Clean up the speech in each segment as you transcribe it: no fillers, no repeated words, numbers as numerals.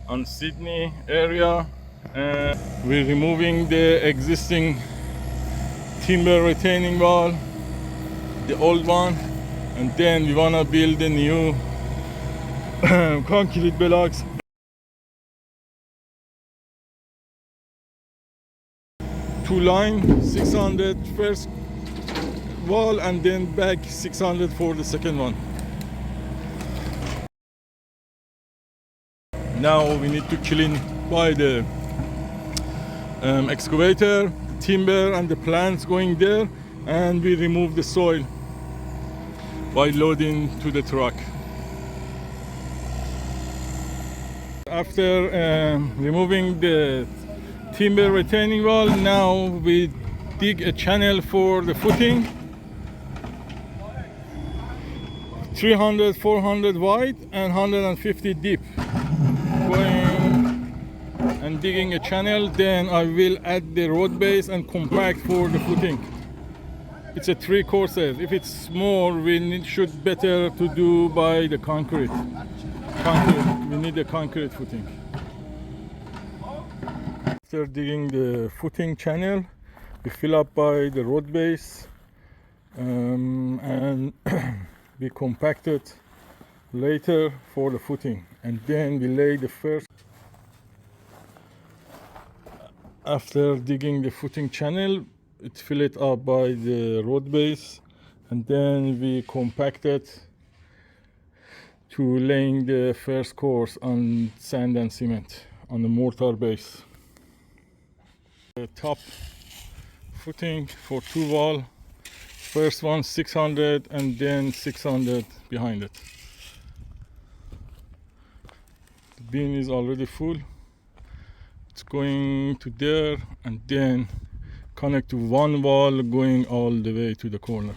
on Sydney area. We're removing the existing timber retaining wall, the old one, and then we wanna build a new concrete blocks. Two line, 600 first wall, and then back 600 for the second one. Now we need to clean by the excavator, the timber and the plants going there, and we remove the soil by loading to the truck. After removing the timber retaining wall, now we dig a channel for the footing, 300, 400 wide and 150 deep. Going and digging a channel, then I will add the road base and compact for the footing. It's a 3 courses. If it's more, should better to do by the concrete. We need a concrete footing. After digging the footing channel, we fill up by the road base and we compact it later for the footing, and then we lay the first. After digging the footing channel, it fill it up by the road base, and then we compact it to laying the first course on sand and cement on the mortar base. The top footing for 2 wall, first one 600 and then 600 behind it. The bin is already full. It's going to there and then connect to one wall going all the way to the corner.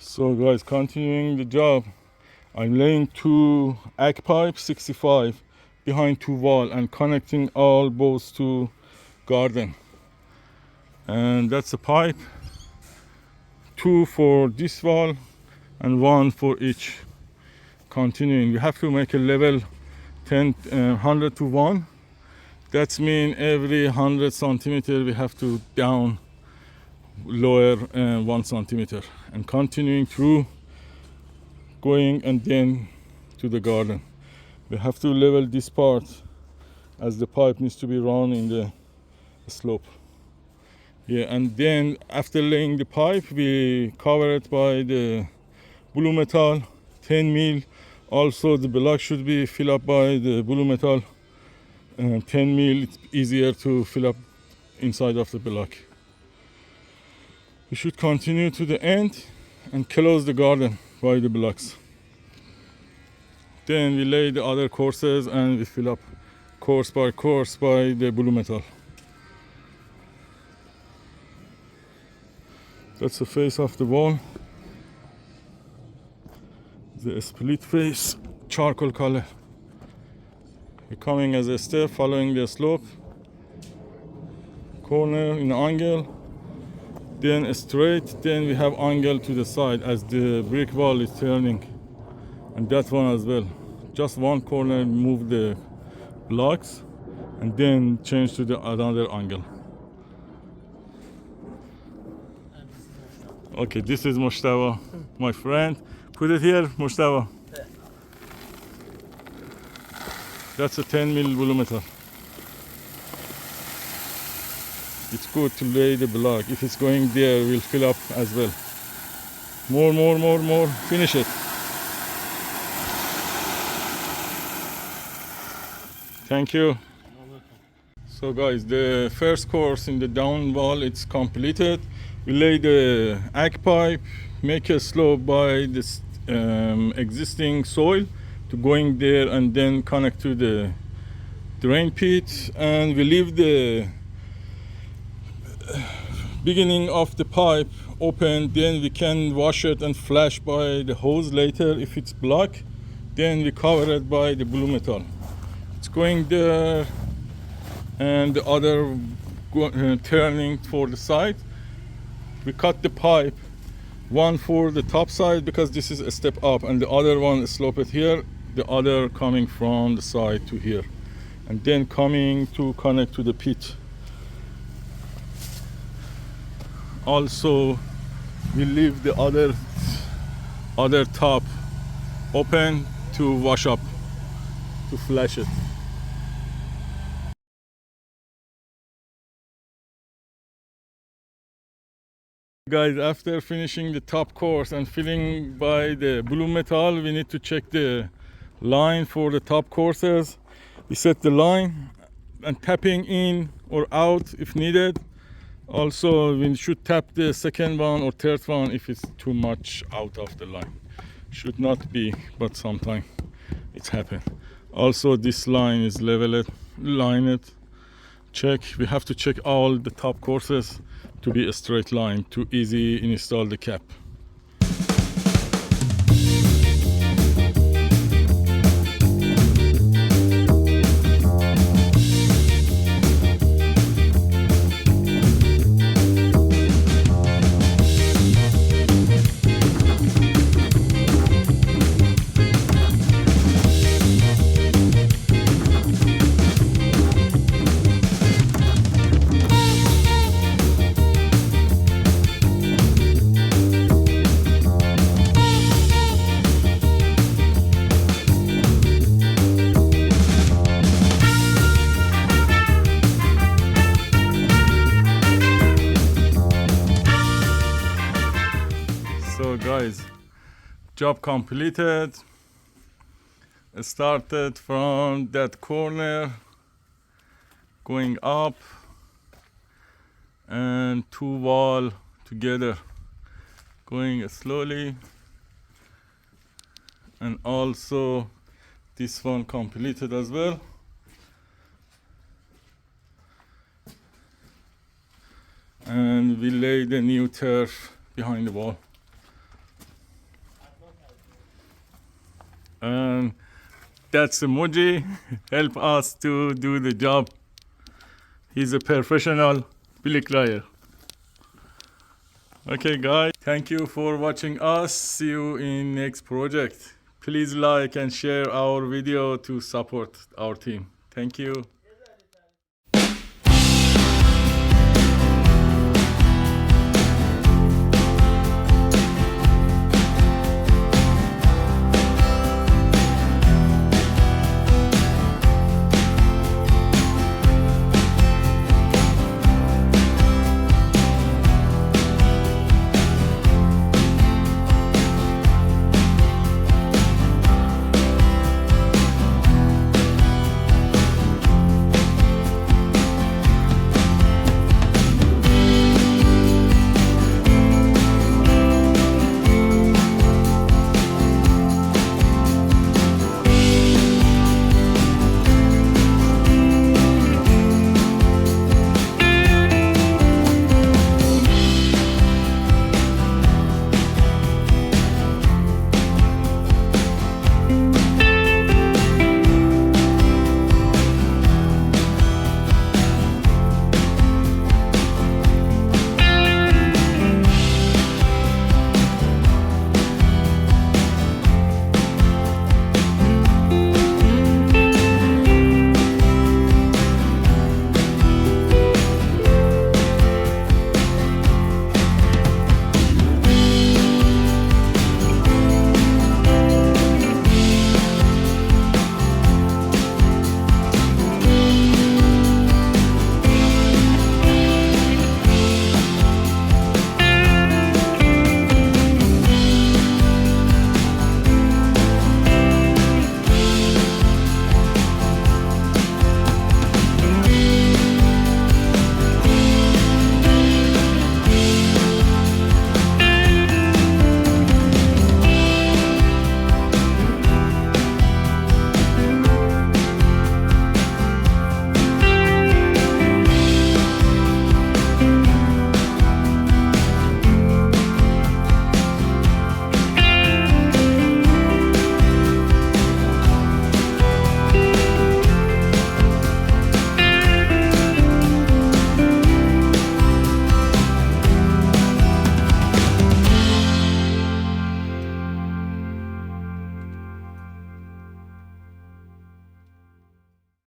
So guys, continuing the job, I'm laying 2 ag pipes 65 behind 2 wall and connecting all both to garden. And that's a pipe, 2 for this wall and 1 for each. Continuing, we have to make a level 100 to 1. That means every 100 centimeter we have to down lower 1 centimeter, and continuing through going and then to the garden. We have to level this part as the pipe needs to be run in the slope. Yeah, and then after laying the pipe, we cover it by the blue metal 10 mil. Also the block should be filled up by the blue metal 10 mil. It's easier to fill up inside of the block. We should continue to the end and close the garden by the blocks. Then we lay the other courses and we fill up course by the blue metal. That's the face of the wall. The split face, charcoal color. We're coming as a step, following the slope. Corner in angle. Then straight, then we have angle to the side as the brick wall is turning, and that one as well. Just one corner, move the blocks and then change to the another angle. Okay, this is Mustafa, my friend. Put it here, Mustafa. That's a 10 mil blue metal. It's good to lay the block. If it's going there, we'll fill up as well. More. Finish it. Thank you. So guys, the first course in the down wall, it's completed. We lay the ag pipe, make a slope by this existing soil to going there and then connect to the drain pit, and we leave the beginning of the pipe open. Then we can wash it and flush by the hose later if it's blocked. Then we cover it by the blue metal. It's going there, and the other turning for the side. We cut the pipe, one for the top side because this is a step up, and the other one slope it here, the other coming from the side to here, and then coming to connect to the pit. Also, we leave the other top open to wash up, to flush it. Guys, after finishing the top course and filling by the blue metal, we need to check the line for the top courses. We set the line and tapping in or out if needed. Also, we should tap the second one or third one if it's too much out of the line. Should not be, but sometimes it's happened. Also, this line is leveled, lined. Check. We have to check all the top courses to be a straight line to easy install the cap. So guys, job completed. Started from that corner, going up, and two wall together, going slowly, and also this one completed as well. And we lay the new turf behind the wall. And that's Emoji, help us to do the job. He's a professional bricklayer. Okay guys, thank you for watching us. See you in next project. Please like and share our video to support our team. Thank you.